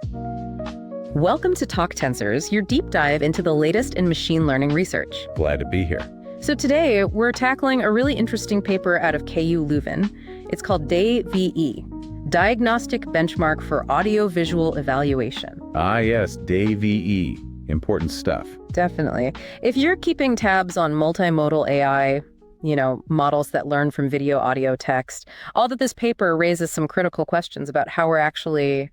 Welcome to TalkTensors, your deep dive into the latest in machine learning research. Glad to be here. So today, we're tackling a really interesting paper out of KU Leuven. It's called DayVE, Diagnostic Benchmark for Audio-Visual Evaluation. Ah, yes, DayVE. Important stuff. Definitely. If you're keeping tabs on multimodal AI, models that learn from video, audio, text, all that this paper raises some critical questions about how we're actually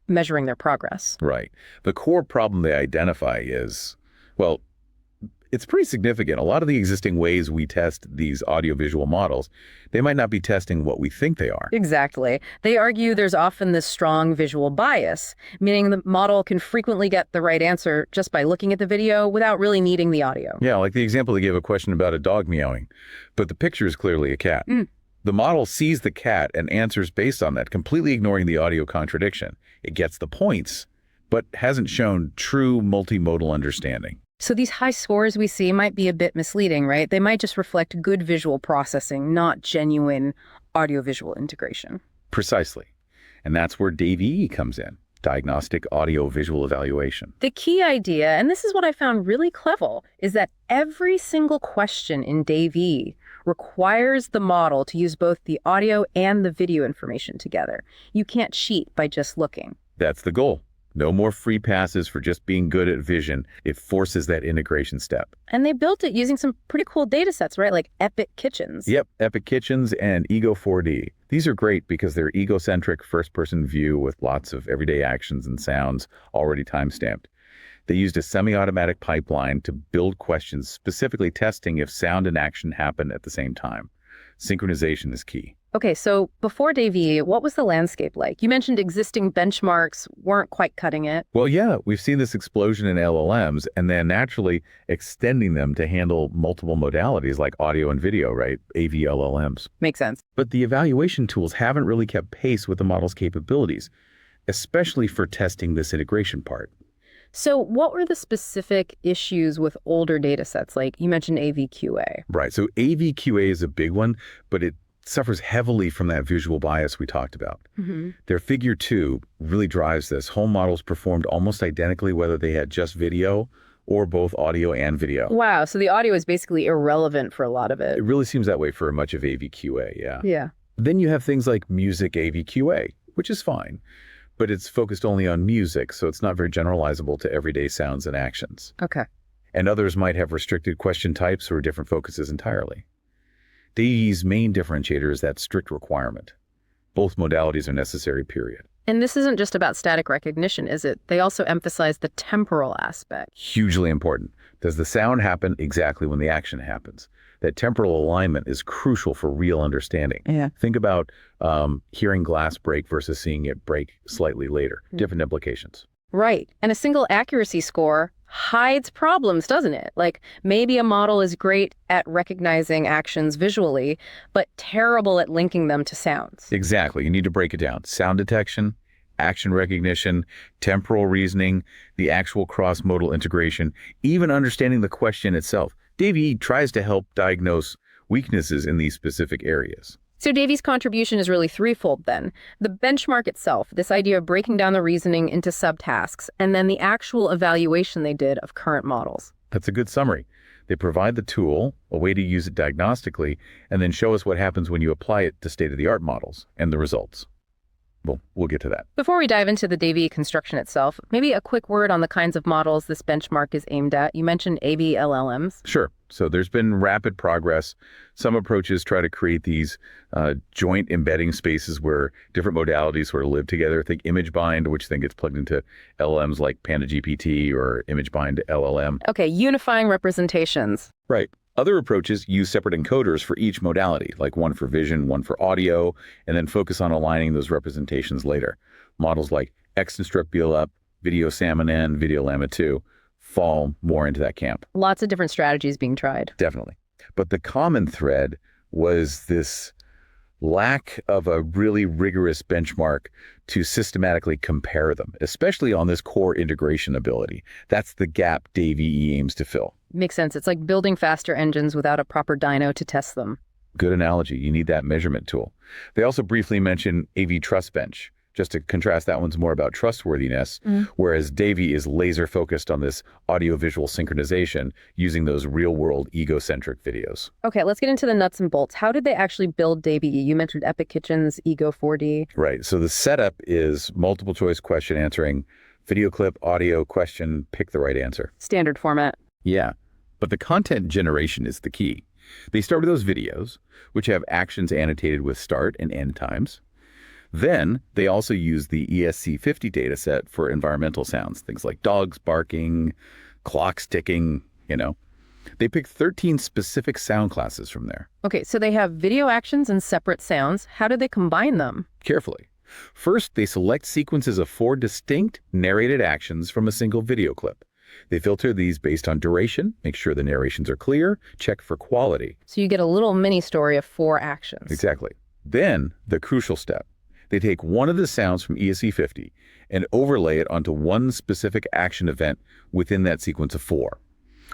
measuring their progress. Right. The core problem they identify is, well, it's pretty significant. A lot of the existing ways we test these audiovisual models, they might not be testing what we think they are. Exactly. They argue there's often this strong visual bias, meaning the model can frequently get the right answer just by looking at the video without really needing the audio. Yeah, like the example they gave a question about a dog meowing, but the picture is clearly a cat. The model sees the cat and answers based on that, completely ignoring the audio contradiction. It gets the points, but hasn't shown true multimodal understanding. So these high scores we see might be a bit misleading, right? They might just reflect good visual processing, not genuine audiovisual integration. Precisely. And that's where DayVE comes in, diagnostic audio-visual evaluation. The key idea, and this is what I found really clever, is that every single question in DayVE requires the model to use both the audio and the video information together. You can't cheat by just looking. That's the goal. No more free passes for just being good at vision. It forces that integration step. And they built it using some pretty cool data sets, right? Like Epic Kitchens. Yep, Epic Kitchens and Ego4D. These are great because they're egocentric first-person view with lots of everyday actions and sounds already time-stamped. They used a semi-automatic pipeline to build questions specifically testing if sound and action happen at the same time. Synchronization is key. Okay, so before DayVE, what was the landscape like? You mentioned existing benchmarks weren't quite cutting it. Well, yeah, we've seen this explosion in LLMs and then naturally extending them to handle multiple modalities like audio and video, right? AVLLMs. Makes sense. But the evaluation tools haven't really kept pace with the model's capabilities, especially for testing this integration part. So what were the specific issues with older data sets? Like you mentioned AVQA. Right, so AVQA is a big one, but it suffers heavily from that visual bias we talked about. Their figure 2 really drives this. Home models performed almost identically whether they had just video or both audio and video. Wow, so the audio is basically irrelevant for a lot of it. It really seems that way for much of AVQA, yeah. Yeah. Then you have things like music AVQA, which is fine, but it's focused only on music, so it's not very generalizable to everyday sounds and actions. Okay. And others might have restricted question types or different focuses entirely. DayVE's main differentiator is that strict requirement. Both modalities are necessary, period. And this isn't just about static recognition, is it? They also emphasize the temporal aspect. Hugely important. Does the sound happen exactly when the action happens? That temporal alignment is crucial for real understanding. Yeah. Think about hearing glass break versus seeing it break slightly later. Different implications. Right. And a single accuracy score hides problems, doesn't it? Like maybe a model is great at recognizing actions visually, but terrible at linking them to sounds. Exactly. You need to break it down. Sound detection, action recognition, temporal reasoning, the actual cross-modal integration, even understanding the question itself. DayVE tries to help diagnose weaknesses in these specific areas. So DayVE's contribution is really threefold then. The benchmark itself, this idea of breaking down the reasoning into subtasks, and then the actual evaluation they did of current models. That's a good summary. They provide the tool, a way to use it diagnostically, and then show us what happens when you apply it to state-of-the-art models and the results. Well, we'll get to that. Before we dive into the DayVE construction itself, maybe a quick word on the kinds of models this benchmark is aimed at. You mentioned AVLLMs. Sure. So there's been rapid progress. Some approaches try to create these joint embedding spaces where different modalities sort of live together. Think image bind, which then gets plugged into LLMs like PandaGPT or image bind LLM. Okay, unifying representations. Right. Other approaches use separate encoders for each modality, like one for vision, one for audio, and then focus on aligning those representations later. Models like XInstruct BLUP, VideoSalmon, VideoLama 2 fall more into that camp. Lots of different strategies being tried. Definitely. But the common thread was this lack of a really rigorous benchmark to systematically compare them, especially on this core integration ability. That's the gap DayVE aims to fill. Makes sense. It's like building faster engines without a proper dyno to test them. Good analogy. You need that measurement tool. They also briefly mention AV Trust Bench, Just to contrast, that one's more about trustworthiness, whereas DayVE is laser focused on this audio-visual synchronization using those real-world egocentric videos. Okay, let's get into the nuts and bolts. How did they actually build DayVE? You mentioned Epic Kitchens, Ego4D. Right. So the setup is multiple choice question answering, video clip, audio, question, pick the right answer. Standard format. Yeah. But the content generation is the key. They start with those videos, which have actions annotated with start and end times. Then they also use the ESC50 dataset for environmental sounds, things like dogs barking, clocks ticking, They pick 13 specific sound classes from there. Okay, so they have video actions and separate sounds. How did they combine them? Carefully. First, they select sequences of 4 distinct narrated actions from a single video clip. They filter these based on duration, make sure the narrations are clear, check for quality. So you get a little mini story of 4 actions. Exactly. Then, the crucial step. They take one of the sounds from ESC50 and overlay it onto one specific action event within that sequence of 4.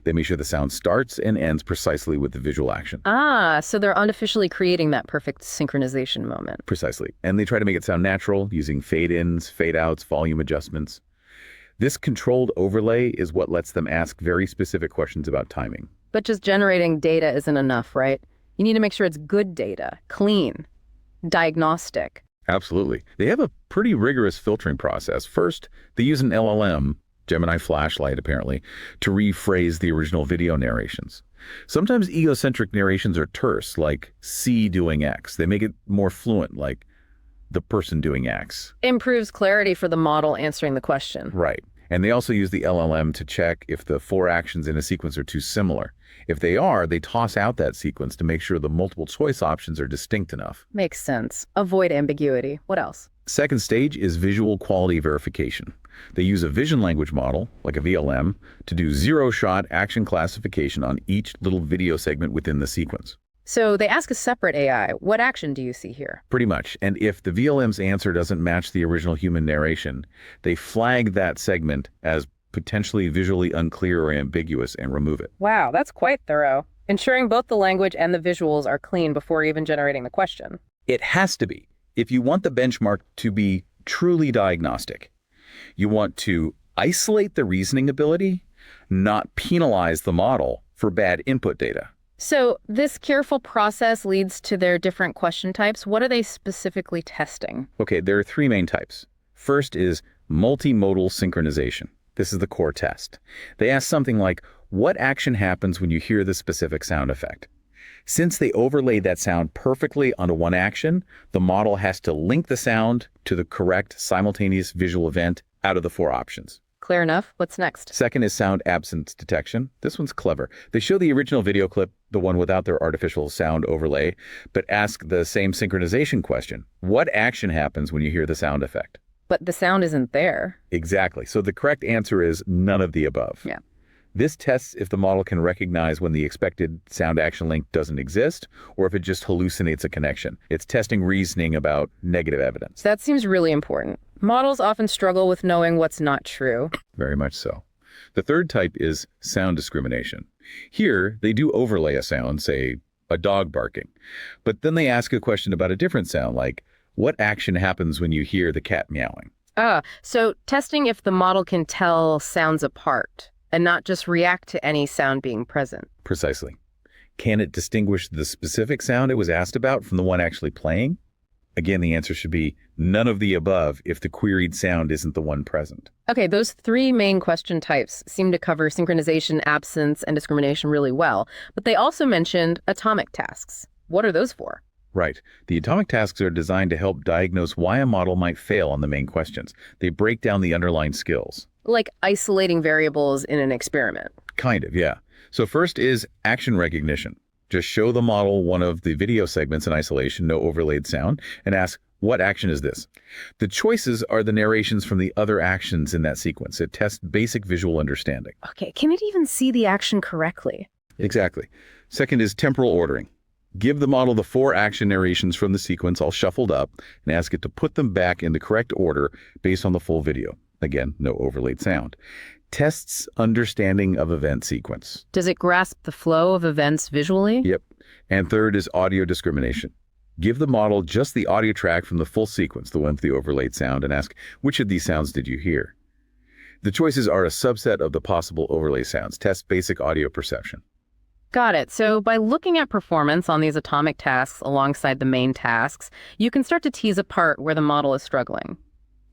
They make sure the sound starts and ends precisely with the visual action. So they're unofficially creating that perfect synchronization moment. Precisely. And they try to make it sound natural using fade-ins, fade-outs, volume adjustments. This controlled overlay is what lets them ask very specific questions about timing. But just generating data isn't enough, right? You need to make sure it's good data, clean, diagnostic. Absolutely. They have a pretty rigorous filtering process. First, they use an LLM, Gemini flashlight apparently, to rephrase the original video narrations. Sometimes egocentric narrations are terse, like C doing X. They make it more fluent, like the person doing X. Improves clarity for the model answering the question. Right. And they also use the LLM to check if the 4 actions in a sequence are too similar. If they are, they toss out that sequence to make sure the multiple choice options are distinct enough. Makes sense. Avoid ambiguity. What else? Second stage is visual quality verification. They use a vision language model, like a VLM, to do zero-shot action classification on each little video segment within the sequence. So they ask a separate AI, what action do you see here? Pretty much. And if the VLM's answer doesn't match the original human narration, they flag that segment as potentially visually unclear or ambiguous and remove it. Wow, that's quite thorough. Ensuring both the language and the visuals are clean before even generating the question. It has to be. If you want the benchmark to be truly diagnostic, you want to isolate the reasoning ability, not penalize the model for bad input data. So this careful process leads to their different question types. What are they specifically testing? Okay, there are 3 main types. First is multimodal synchronization. This is the core test. They ask something like, what action happens when you hear the specific sound effect? Since they overlaid that sound perfectly onto one action, the model has to link the sound to the correct simultaneous visual event out of the 4 options. Clear enough. What's next? Second is sound absence detection. This one's clever. They show the original video clip, the one without their artificial sound overlay, but ask the same synchronization question. What action happens when you hear the sound effect? But the sound isn't there. Exactly. So the correct answer is none of the above. Yeah. This tests if the model can recognize when the expected sound action link doesn't exist or if it just hallucinates a connection. It's testing reasoning about negative evidence. That seems really important. Models often struggle with knowing what's not true. Very much so. The third type is sound discrimination. Here, they do overlay a sound, say a dog barking, but then they ask a question about a different sound, like what action happens when you hear the cat meowing? So testing if the model can tell sounds apart and not just react to any sound being present. Precisely. Can it distinguish the specific sound it was asked about from the one actually playing? Again, the answer should be none of the above if the queried sound isn't the one present. Okay, those 3 main question types seem to cover synchronization, absence, and discrimination really well, but they also mentioned atomic tasks. What are those for? Right. The atomic tasks are designed to help diagnose why a model might fail on the main questions. They break down the underlying skills. Like isolating variables in an experiment. Kind of, yeah. So first is action recognition. Just show the model one of the video segments in isolation, no overlaid sound, and ask, what action is this? The choices are the narrations from the other actions in that sequence. It tests basic visual understanding. Okay, can it even see the action correctly? Exactly. Second is temporal ordering. Give the model the 4 action narrations from the sequence all shuffled up and ask it to put them back in the correct order based on the full video. Again, no overlaid sound. Tests understanding of event sequence. Does it grasp the flow of events visually? Yep. And third is audio discrimination. Give the model just the audio track from the full sequence, the one with the overlaid sound, and ask, which of these sounds did you hear? The choices are a subset of the possible overlay sounds. Test basic audio perception. Got it. So by looking at performance on these atomic tasks alongside the main tasks, you can start to tease apart where the model is struggling.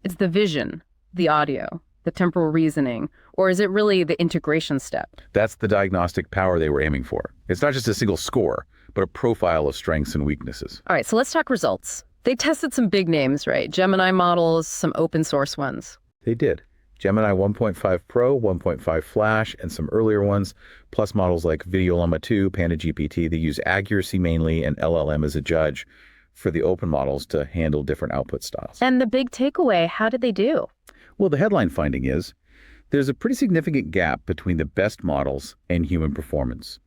It's the vision, the audio, the temporal reasoning, or is it really the integration step? That's the diagnostic power they were aiming for. It's not just a single score, but a profile of strengths and weaknesses. All right, so let's talk results. They tested some big names, right? Gemini models, some open source ones. They did. Gemini 1.5 Pro, 1.5 Flash, and some earlier ones, plus models like VideoLama 2, PandaGPT. They use accuracy mainly and LLM as a judge for the open models to handle different output styles. And the big takeaway, how did they do? Well, the headline finding is there's a pretty significant gap between the best models and human performance.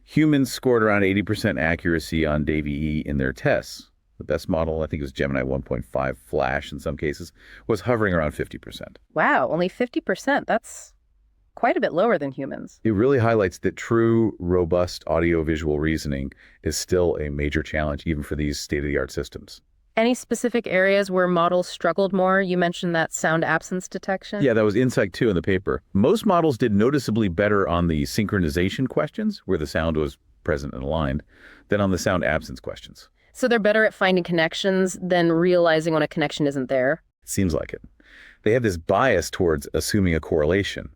Humans scored around 80% accuracy on DayVE in their tests. The best model, I think it was Gemini 1.5 Flash in some cases, was hovering around 50%. Wow, only 50%. That's quite a bit lower than humans. It really highlights that true, robust audio-visual reasoning is still a major challenge, even for these state-of-the-art systems. Any specific areas where models struggled more? You mentioned that sound absence detection. Yeah, that was insight 2 in the paper. Most models did noticeably better on the synchronization questions, where the sound was present and aligned, than on the sound absence questions. So they're better at finding connections than realizing when a connection isn't there? Seems like it. They have this bias towards assuming a correlation.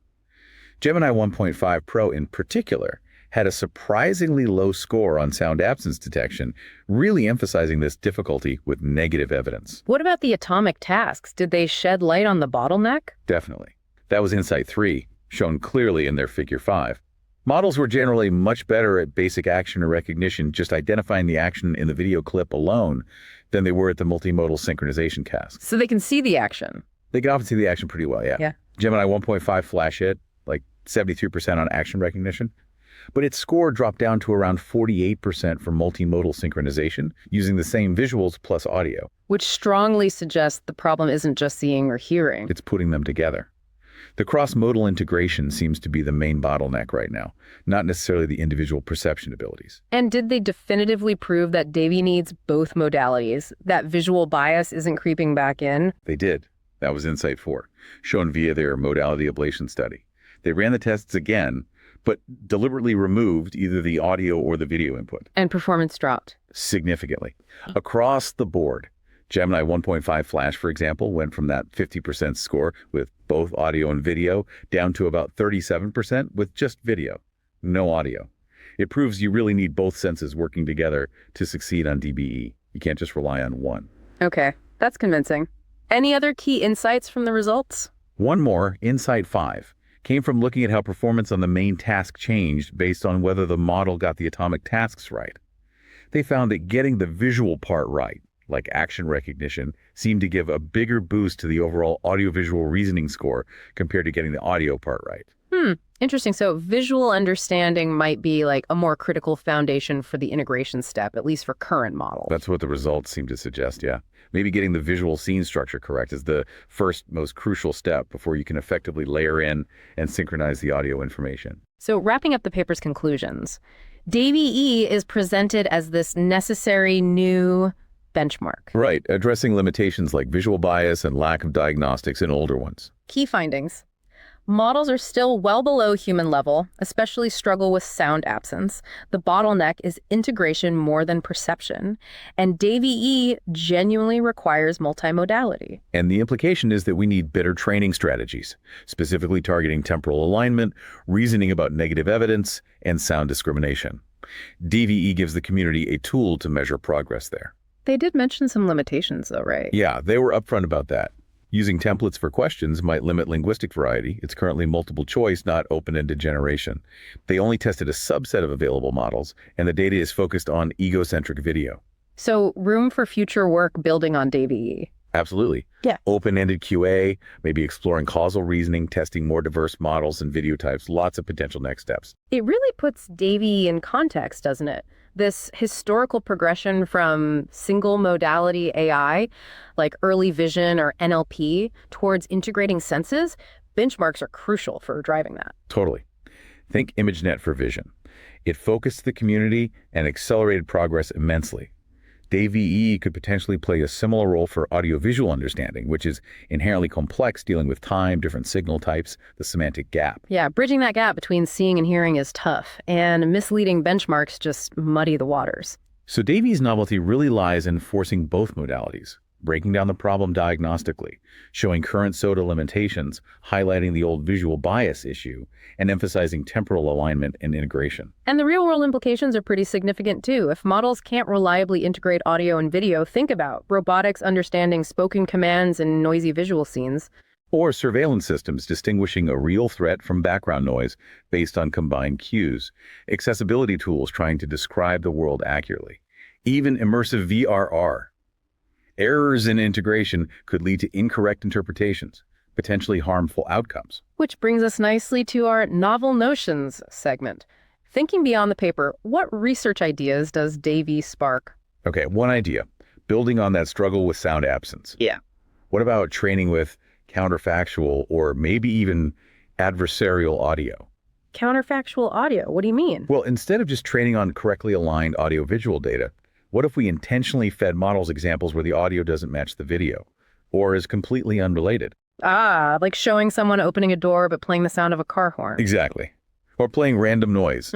Gemini 1.5 Pro in particular had a surprisingly low score on sound absence detection, really emphasizing this difficulty with negative evidence. What about the atomic tasks? Did they shed light on the bottleneck? Definitely. That was insight 3, shown clearly in their figure 5. Models were generally much better at basic action or recognition, just identifying the action in the video clip alone, than they were at the multimodal synchronization task. So they can see the action. They can often see the action pretty well, yeah. Gemini 1.5 Flash hit, like 73% on action recognition. But its score dropped down to around 48% for multimodal synchronization, using the same visuals plus audio. Which strongly suggests the problem isn't just seeing or hearing. It's putting them together. The cross-modal integration seems to be the main bottleneck right now, not necessarily the individual perception abilities. And did they definitively prove that DayVE needs both modalities, that visual bias isn't creeping back in? They did. That was insight 4, shown via their modality ablation study. They ran the tests again, but deliberately removed either the audio or the video input. And performance dropped? Significantly. Across the board. Gemini 1.5 Flash, for example, went from that 50% score with both audio and video down to about 37% with just video, no audio. It proves you really need both senses working together to succeed on DBE. You can't just rely on one. Okay, that's convincing. Any other key insights from the results? One more, insight 5, came from looking at how performance on the main task changed based on whether the model got the atomic tasks right. They found that getting the visual part right, like action recognition, seemed to give a bigger boost to the overall audiovisual reasoning score compared to getting the audio part right. Interesting. So visual understanding might be like a more critical foundation for the integration step, at least for current models. That's what the results seem to suggest, yeah. Maybe getting the visual scene structure correct is the first most crucial step before you can effectively layer in and synchronize the audio information. So wrapping up the paper's conclusions, DayVE is presented as this necessary new benchmark. Right, addressing limitations like visual bias and lack of diagnostics in older ones. Key findings. Models are still well below human level, especially struggle with sound absence. The bottleneck is integration more than perception. And DayVE genuinely requires multimodality. And the implication is that we need better training strategies, specifically targeting temporal alignment, reasoning about negative evidence, and sound discrimination. DayVE gives the community a tool to measure progress there. They did mention some limitations though, right? Yeah, they were upfront about that. Using templates for questions might limit linguistic variety. It's currently multiple choice, not open-ended generation. They only tested a subset of available models, and the data is focused on egocentric video. So room for future work building on DayVE. Absolutely. Yeah. Open-ended QA, maybe exploring causal reasoning, testing more diverse models and video types, lots of potential next steps. It really puts DayVE in context, doesn't it? This historical progression from single modality AI, like early vision or NLP, towards integrating senses, benchmarks are crucial for driving that. Totally. Think ImageNet for vision. It focused the community and accelerated progress immensely. DayVE could potentially play a similar role for audiovisual understanding, which is inherently complex, dealing with time, different signal types, the semantic gap. Yeah, bridging that gap between seeing and hearing is tough, and misleading benchmarks just muddy the waters. So DayVE's novelty really lies in forcing both modalities, breaking down the problem diagnostically, showing current SOTA limitations, highlighting the old visual bias issue, and emphasizing temporal alignment and integration. And the real-world implications are pretty significant, too. If models can't reliably integrate audio and video, think about robotics understanding spoken commands and noisy visual scenes. Or surveillance systems distinguishing a real threat from background noise based on combined cues, accessibility tools trying to describe the world accurately, even immersive VRR. Errors in integration could lead to incorrect interpretations, potentially harmful outcomes. Which brings us nicely to our Novel Notions segment. Thinking beyond the paper, what research ideas does DayVE spark? Okay, one idea, building on that struggle with sound absence. Yeah. What about training with counterfactual or maybe even adversarial audio? Counterfactual audio, what do you mean? Well, instead of just training on correctly aligned audio-visual data, what if we intentionally fed models examples where the audio doesn't match the video or is completely unrelated? Ah, like showing someone opening a door but playing the sound of a car horn. Exactly. Or playing random noise.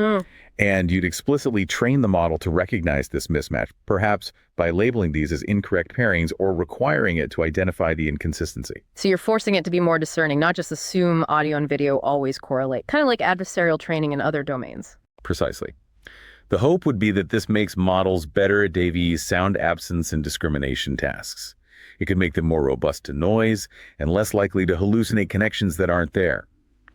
And you'd explicitly train the model to recognize this mismatch, perhaps by labeling these as incorrect pairings or requiring it to identify the inconsistency. So you're forcing it to be more discerning, not just assume audio and video always correlate, kind of like adversarial training in other domains. Precisely. The hope would be that this makes models better at DayVE's sound absence and discrimination tasks. It could make them more robust to noise and less likely to hallucinate connections that aren't there.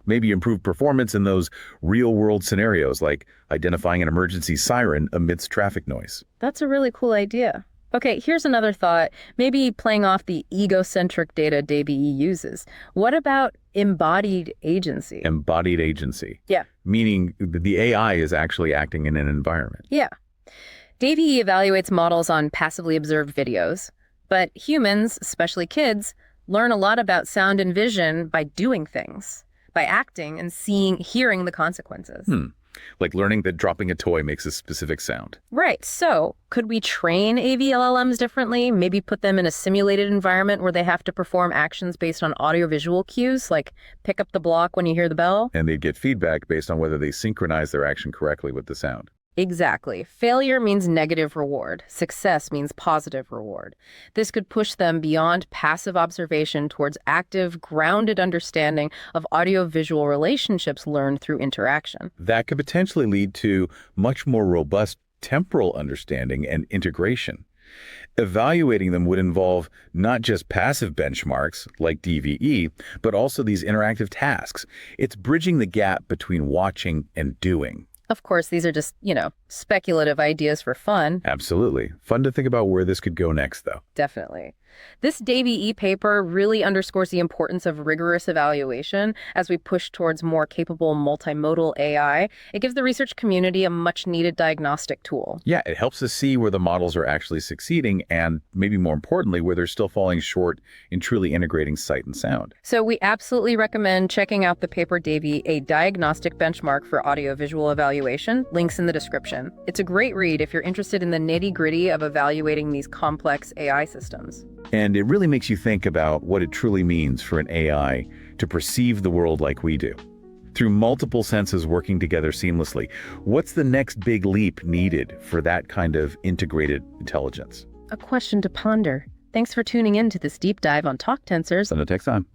Maybe improve performance in those real-world scenarios, like identifying an emergency siren amidst traffic noise. That's a really cool idea. Okay, here's another thought. Maybe playing off the egocentric data DayVE uses. What about embodied agency? Embodied agency. Yeah. Meaning the AI is actually acting in an environment. Yeah. DayVE evaluates models on passively observed videos, but humans, especially kids, learn a lot about sound and vision by doing things, by acting and hearing the consequences. Like learning that dropping a toy makes a specific sound. Right. So could we train AVLLMs differently? Maybe put them in a simulated environment where they have to perform actions based on audiovisual cues, like pick up the block when you hear the bell? And they'd get feedback based on whether they synchronize their action correctly with the sound. Exactly. Failure means negative reward. Success means positive reward. This could push them beyond passive observation towards active, grounded understanding of audiovisual relationships learned through interaction. That could potentially lead to much more robust temporal understanding and integration. Evaluating them would involve not just passive benchmarks like DayVE, but also these interactive tasks. It's bridging the gap between watching and doing. Of course, these are just, speculative ideas for fun. Absolutely. Fun to think about where this could go next, though. Definitely. This DayVE paper really underscores the importance of rigorous evaluation as we push towards more capable multimodal AI. It gives the research community a much-needed diagnostic tool. Yeah, it helps us see where the models are actually succeeding and, maybe more importantly, where they're still falling short in truly integrating sight and sound. So we absolutely recommend checking out the paper DayVE, a diagnostic benchmark for audiovisual evaluation. Links in the description. It's a great read if you're interested in the nitty-gritty of evaluating these complex AI systems. And it really makes you think about what it truly means for an AI to perceive the world like we do. Through multiple senses working together seamlessly, what's the next big leap needed for that kind of integrated intelligence? A question to ponder. Thanks for tuning in to this deep dive on TalkTensors. Until next time.